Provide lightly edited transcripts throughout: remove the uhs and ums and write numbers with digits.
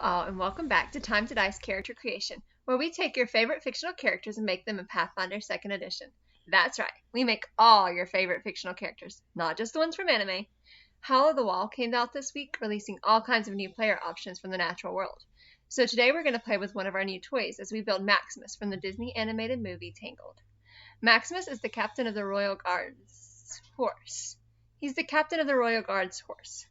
all, and welcome back to Time to Dice Character Creation, where we take your favorite fictional characters and make them in Pathfinder 2nd Edition. That's right, we make all your favorite fictional characters, not just the ones from anime. Howl of the Wall came out this week, releasing all kinds of new player options from the natural world. So today we're going to play with one of our new toys as we build Maximus from the Disney animated movie Tangled. Maximus is the captain of the Royal Guard's horse. He's the captain of the Royal Guard's horse,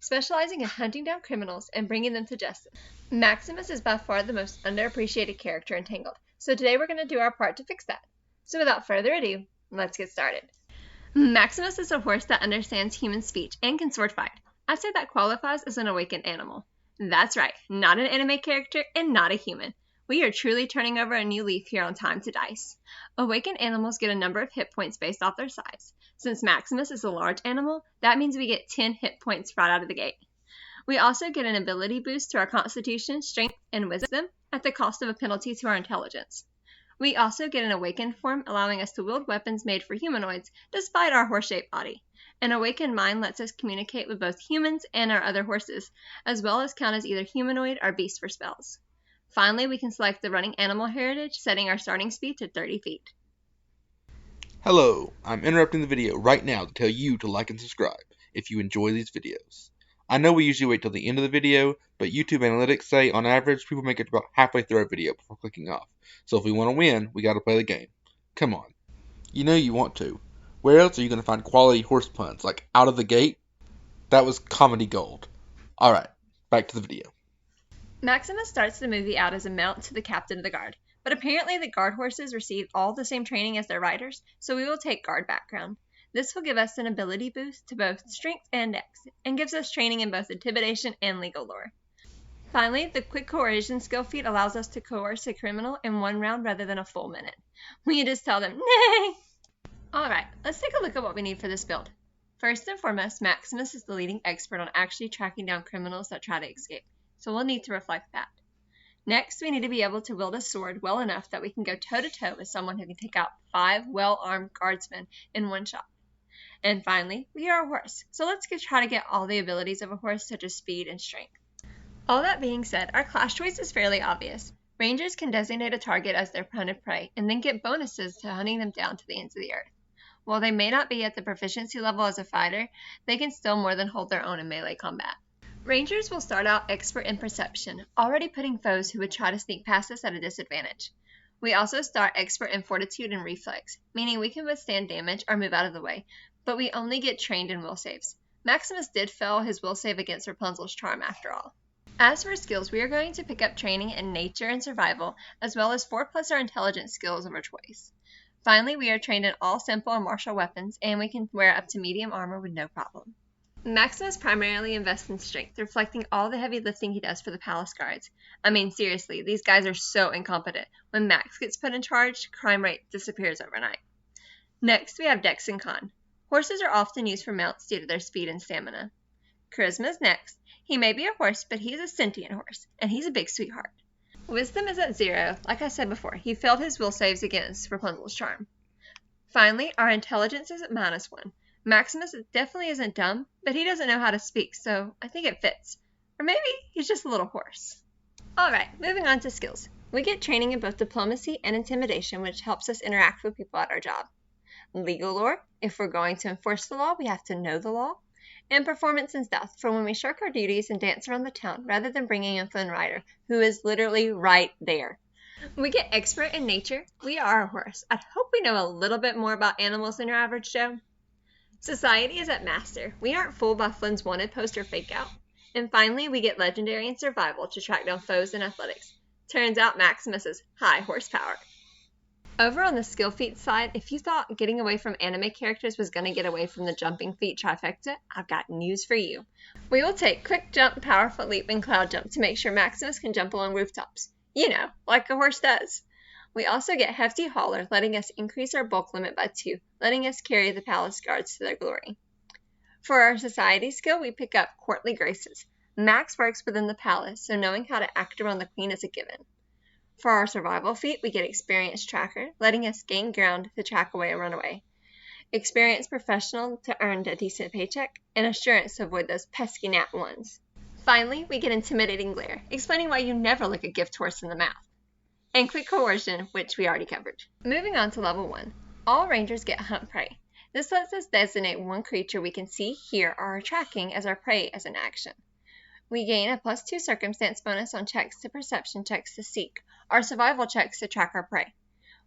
specializing in hunting down criminals and bringing them to justice. Maximus is by far the most underappreciated character in Tangled, so today we're going to do our part to fix that. So without further ado, let's get started. Maximus is a horse that understands human speech and can sword fight. I say that qualifies as an awakened animal. That's right, not an anime character and not a human. We are truly turning over a new leaf here on Time to Dice. Awakened animals get a number of hit points based off their size. Since Maximus is a large animal, that means we get 10 hit points right out of the gate. We also get an ability boost to our constitution, strength, and wisdom at the cost of a penalty to our intelligence. We also get an awakened form, allowing us to wield weapons made for humanoids despite our horse-shaped body. An awakened mind lets us communicate with both humans and our other horses, as well as count as either humanoid or beast for spells. Finally, we can select the running animal heritage, setting our starting speed to 30 feet. Hello, I'm interrupting the video right now to tell you to like and subscribe if you enjoy these videos. I know we usually wait till the end of the video, but YouTube analytics say on average people make it about halfway through our video before clicking off. So if we want to win, we gotta play the game. Come on. You know you want to. Where else are you gonna find quality horse puns, like out of the gate? That was comedy gold. Alright, back to the video. Maximus starts the movie out as a mount to the captain of the guard, but apparently the guard horses receive all the same training as their riders, so we will take guard background. This will give us an ability boost to both strength and dex, and gives us training in both intimidation and legal lore. Finally, the quick coercion skill feat allows us to coerce a criminal in one round rather than a full minute. We can just tell them, nay! Alright, let's take a look at what we need for this build. First and foremost, Maximus is the leading expert on actually tracking down criminals that try to escape, so we'll need to reflect that. Next, we need to be able to wield a sword well enough that we can go toe-to-toe with someone who can take out 5 well-armed guardsmen in one shot. And finally, we are a horse, so let's try to get all the abilities of a horse, such as speed and strength. All that being said, our class choice is fairly obvious. Rangers can designate a target as their hunted prey, and then get bonuses to hunting them down to the ends of the earth. While they may not be at the proficiency level as a fighter, they can still more than hold their own in melee combat. Rangers will start out expert in perception, already putting foes who would try to sneak past us at a disadvantage. We also start expert in fortitude and reflex, meaning we can withstand damage or move out of the way, but we only get trained in will saves. Maximus did fail his will save against Rapunzel's charm after all. As for skills, we are going to pick up training in nature and survival, as well as 4+ our intelligence skills of our choice. Finally, we are trained in all simple and martial weapons, and we can wear up to medium armor with no problem. Maximus primarily invests in strength, reflecting all the heavy lifting he does for the palace guards. I mean, seriously, these guys are so incompetent. When Max gets put in charge, crime rate disappears overnight. Next, we have Dex and Con. Horses are often used for mounts due to their speed and stamina. Charisma is next. He may be a horse, but he is a sentient horse, and he's a big sweetheart. Wisdom is at 0. Like I said before, he failed his will saves against Rapunzel's charm. Finally, our intelligence is at -1. Maximus definitely isn't dumb, but he doesn't know how to speak, so I think it fits. Or maybe he's just a little horse. Alright, moving on to skills. We get training in both diplomacy and intimidation, which helps us interact with people at our job. Legal lore, if we're going to enforce the law, we have to know the law. And performance and stealth, for when we shirk our duties and dance around the town rather than bringing in Flynn Rider, who is literally right there. We get expert in nature. We are a horse. I hope we know a little bit more about animals than your average Joe. Society is at master. We aren't fooled by Flynn's wanted poster fake out. And finally, we get legendary and survival to track down foes in athletics. Turns out Maximus is high horsepower. Over on the skill feat side, if you thought getting away from anime characters was going to get away from the jumping feat trifecta, I've got news for you. We will take quick jump, powerful leap, and cloud jump to make sure Maximus can jump along rooftops. You know, like a horse does. We also get hefty hauler, letting us increase our bulk limit by 2, letting us carry the palace guards to their glory. For our society skill, we pick up courtly graces. Max works within the palace, so knowing how to act around the queen is a given. For our survival feat, we get experience tracker, letting us gain ground to track away a runaway. Experience professional to earn a decent paycheck, and assurance to avoid those pesky nat ones. Finally, we get Intimidating Glare, explaining why you never look a gift horse in the mouth. And Quick Coercion, which we already covered. Moving on to level 1. All rangers get Hunt Prey. This lets us designate one creature we can see, hear, or are tracking as our prey as an action. We gain a +2 circumstance bonus on checks to perception checks to seek, or survival checks to track our prey.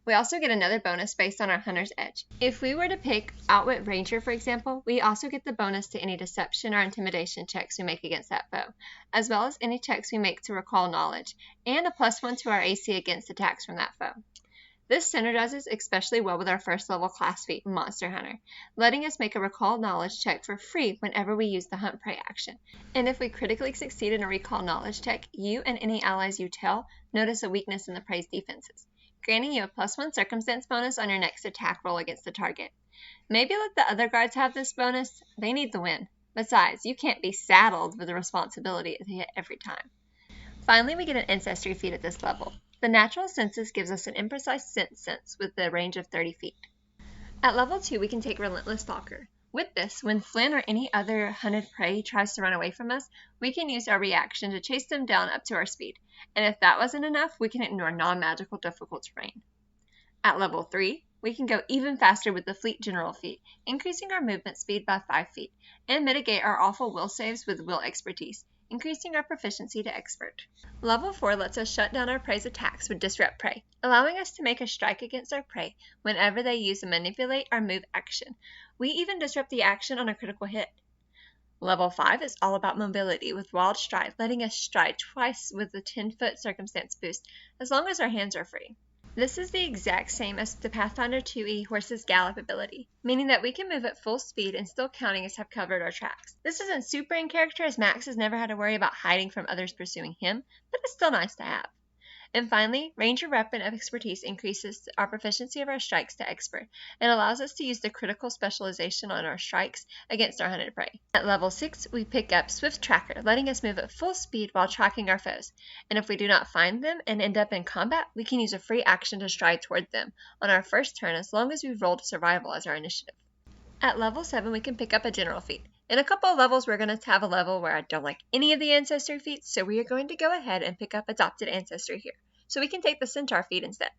We also get another bonus based on our Hunter's Edge. If we were to pick Outwit Ranger, for example, we also get the bonus to any deception or intimidation checks we make against that foe, as well as any checks we make to recall knowledge, and a +1 to our AC against attacks from that foe. This synergizes especially well with our first level class feat, Monster Hunter, letting us make a recall knowledge check for free whenever we use the Hunt Prey action. And if we critically succeed in a recall knowledge check, you and any allies you tell notice a weakness in the prey's defenses, granting you a +1 circumstance bonus on your next attack roll against the target. Maybe let the other guards have this bonus. They need the win. Besides, you can't be saddled with the responsibility to hit every time. Finally, we get an Ancestry feat at this level. The Natural Senses gives us an imprecise sense with a range of 30 feet. At level 2, we can take Relentless Stalker. With this, when Flynn or any other hunted prey tries to run away from us, we can use our reaction to chase them down up to our speed, and if that wasn't enough, we can ignore non-magical difficult terrain. At level 3, we can go even faster with the Fleet General feat, increasing our movement speed by 5 feet, and mitigate our awful will saves with Will Expertise, increasing our proficiency to Expert. Level 4 lets us shut down our prey's attacks with Disrupt Prey, allowing us to make a strike against our prey whenever they use a Manipulate or Move action. We even disrupt the action on a critical hit. Level 5 is all about mobility with Wild Stride, letting us stride twice with the 10-foot circumstance boost, as long as our hands are free. This is the exact same as the Pathfinder 2e Horse's Gallop ability, meaning that we can move at full speed and still counting as have covered our tracks. This isn't super in character as Max has never had to worry about hiding from others pursuing him, but it's still nice to have. And finally, Ranger Weapon of Expertise increases our proficiency of our strikes to Expert and allows us to use the critical specialization on our strikes against our hunted prey. At level 6, we pick up Swift Tracker, letting us move at full speed while tracking our foes. And if we do not find them and end up in combat, we can use a free action to stride toward them on our first turn as long as we've rolled survival as our initiative. At level 7, we can pick up a General feat. In a couple of levels, we're going to have a level where I don't like any of the Ancestry feats, so we are going to go ahead and pick up Adopted Ancestry here, so we can take the Centaur feat instead.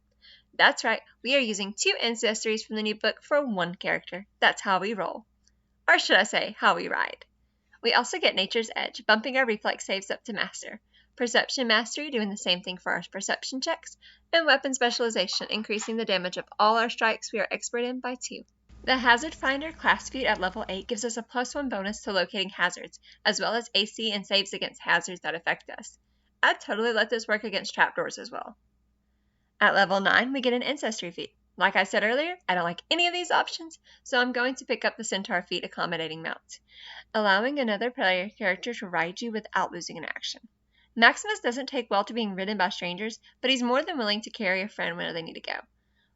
That's right, we are using 2 Ancestries from the new book for 1 character. That's how we roll. Or should I say, how we ride. We also get Nature's Edge, bumping our reflex saves up to Master. Perception Mastery, doing the same thing for our perception checks, and Weapon Specialization, increasing the damage of all our strikes we are expert in by 2. The Hazard Finder class feat at level 8 gives us a +1 bonus to locating hazards, as well as AC and saves against hazards that affect us. I'd totally let this work against trapdoors as well. At level 9, we get an Ancestry feat. Like I said earlier, I don't like any of these options, so I'm going to pick up the Centaur feat Accommodating Mount, allowing another player character to ride you without losing an action. Maximus doesn't take well to being ridden by strangers, but he's more than willing to carry a friend where they need to go.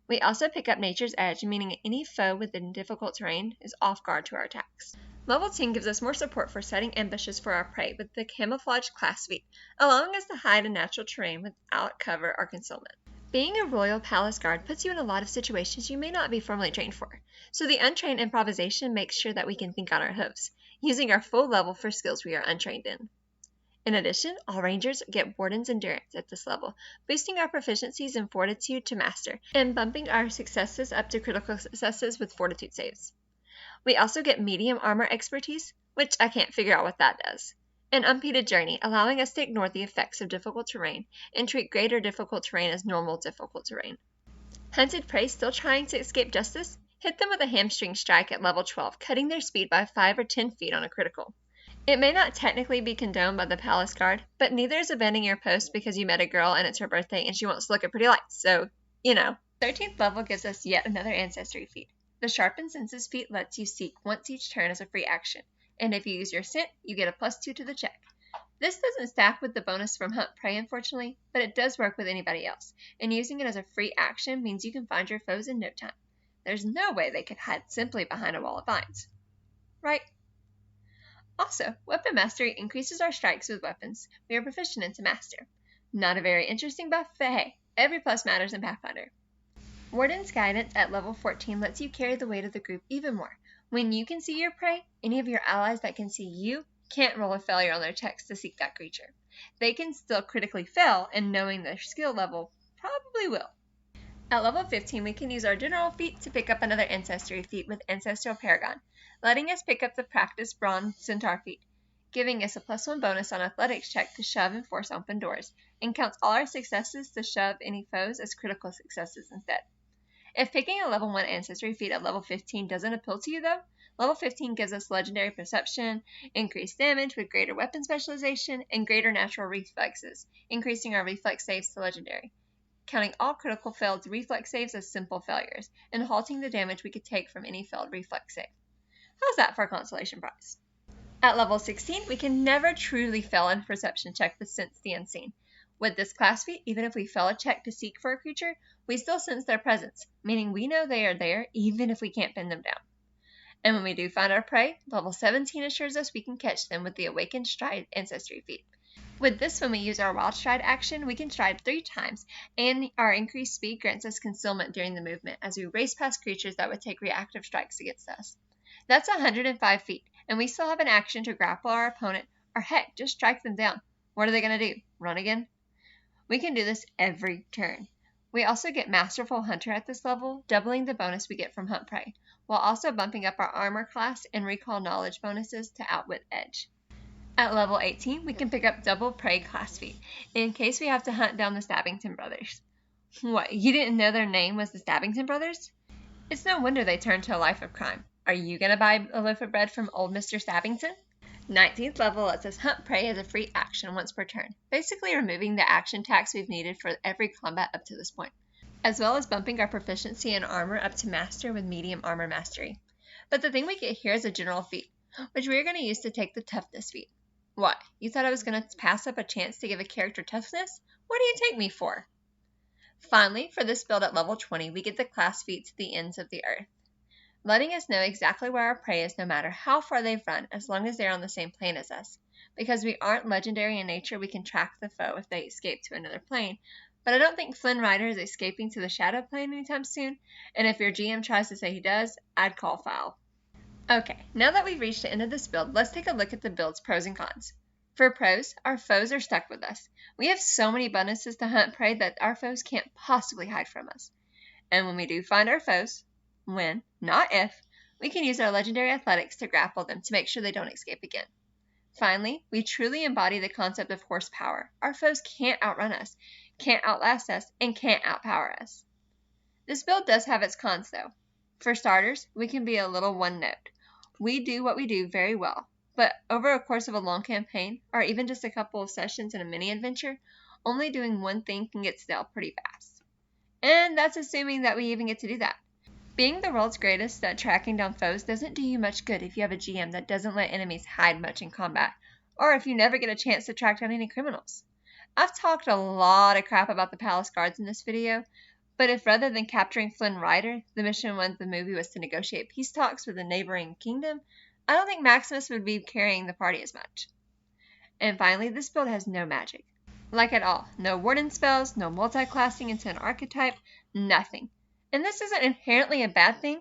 We also pick up Nature's Edge, meaning any foe within difficult terrain is off guard to our attacks. Level 10 gives us more support for setting ambushes for our prey with the Camouflage class feat, allowing us to hide in natural terrain without cover or concealment. Being a Royal Palace Guard puts you in a lot of situations you may not be formally trained for, so the untrained improvisation makes sure that we can think on our hooves, using our full level for skills we are untrained in. In addition, all Rangers get Warden's Endurance at this level, boosting our proficiencies in Fortitude to Master, and bumping our successes up to critical successes with Fortitude saves. We also get Medium Armor Expertise, which I can't figure out what that does, and Unimpeded Journey, allowing us to ignore the effects of difficult terrain and treat greater difficult terrain as normal difficult terrain. Hunted Prey still trying to escape justice? Hit them with a Hamstring Strike at level 12, cutting their speed by 5 or 10 feet on a critical. It may not technically be condoned by the Palace Guard, but neither is abandoning your post because you met a girl and it's her birthday and she wants to look at pretty lights, so, you know. 13th level gives us yet another Ancestry feat. The Sharpened Senses feat lets you seek once each turn as a free action, and if you use your scent, you get a +2 to the check. This doesn't stack with the bonus from Hunt Prey, unfortunately, but it does work with anybody else, and using it as a free action means you can find your foes in no time. There's no way they could hide simply behind a wall of vines. Right? Also, Weapon Mastery increases our strikes with weapons we are proficient in to master. Not a very interesting buff, but hey, every plus matters in Pathfinder. Warden's Guidance at level 14 lets you carry the weight of the group even more. When you can see your prey, any of your allies that can see you can't roll a failure on their checks to seek that creature. They can still critically fail, and knowing their skill level, probably will. At level 15, we can use our general feat to pick up another Ancestry feat with Ancestral Paragon, letting us pick up the Practice Bronze Centaur feat, giving us a +1 bonus on athletics check to shove and force open doors, and counts all our successes to shove any foes as critical successes instead. If picking a level 1 Ancestry feat at level 15 doesn't appeal to you though, level 15 gives us Legendary Perception, increased damage with greater weapon specialization, and greater natural reflexes, increasing our reflex saves to Legendary, counting all critical failed reflex saves as simple failures, and halting the damage we could take from any failed reflex save. How's that for a consolation prize? At level 16, we can never truly fail in perception check with Sense the Unseen. With this class feat, even if we fail a check to seek for a creature, we still sense their presence, meaning we know they are there even if we can't pin them down. And when we do find our prey, level 17 assures us we can catch them with the Awakened Stride Ancestry feat. With this, when we use our Wild Stride action, we can stride 3 times, and our increased speed grants us concealment during the movement as we race past creatures that would take reactive strikes against us. That's 105 feet, and we still have an action to grapple our opponent, or heck, just strike them down. What are they going to do? Run again? We can do this every turn. We also get Masterful Hunter at this level, doubling the bonus we get from Hunt Prey, while also bumping up our armor class and recall knowledge bonuses to Outwit Edge. At level 18, we can pick up double Prey class feat, in case we have to hunt down the Stabbington brothers. What, you didn't know their name was the Stabbington brothers? It's no wonder they turned to a life of crime. Are you going to buy a loaf of bread from old Mr. Stabbington? 19th level lets us hunt prey as a free action once per turn, basically removing the action tax we've needed for every combat up to this point, as well as bumping our proficiency in armor up to master with medium armor mastery. But the thing we get here is a general feat, which we are going to use to take the toughness feat. What, you thought I was going to pass up a chance to give a character toughness? What do you take me for? Finally, for this build at level 20, we get the class feat to the ends of the earth, letting us know exactly where our prey is no matter how far they've run, as long as they're on the same plane as us. Because we aren't legendary in nature, we can track the foe if they escape to another plane, but I don't think Flynn Rider is escaping to the shadow plane anytime soon, and if your GM tries to say he does, I'd call foul. Okay, now that we've reached the end of this build, let's take a look at the build's pros and cons. For pros, our foes are stuck with us. We have so many bonuses to hunt prey that our foes can't possibly hide from us. And when we do find our foes, when, not if, we can use our legendary athletics to grapple them to make sure they don't escape again. Finally, we truly embody the concept of horsepower. Our foes can't outrun us, can't outlast us, and can't outpower us. This build does have its cons though. For starters, we can be a little one-note. We do what we do very well, but over a course of a long campaign, or even just a couple of sessions in a mini-adventure, only doing one thing can get stale pretty fast. And that's assuming that we even get to do that. Being the world's greatest at tracking down foes doesn't do you much good if you have a GM that doesn't let enemies hide much in combat, or if you never get a chance to track down any criminals. I've talked a lot of crap about the Palace Guards in this video, but if rather than capturing Flynn Rider, the mission when the movie was to negotiate peace talks with a neighboring kingdom, I don't think Maximus would be carrying the party as much. And finally, this build has no magic. Like at all. No warden spells, no multi-classing into an archetype, nothing. And this isn't inherently a bad thing,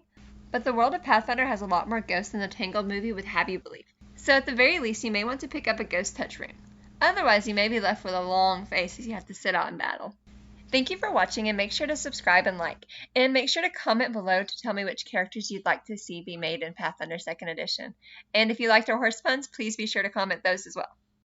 but the world of Pathfinder has a lot more ghosts than the Tangled movie would have you believe. So at the very least, you may want to pick up a ghost touch rune. Otherwise, you may be left with a long face as you have to sit out in battle. Thank you for watching, and make sure to subscribe and like. And make sure to comment below to tell me which characters you'd like to see be made in Pathfinder 2nd Edition. And if you liked our horse puns, please be sure to comment those as well.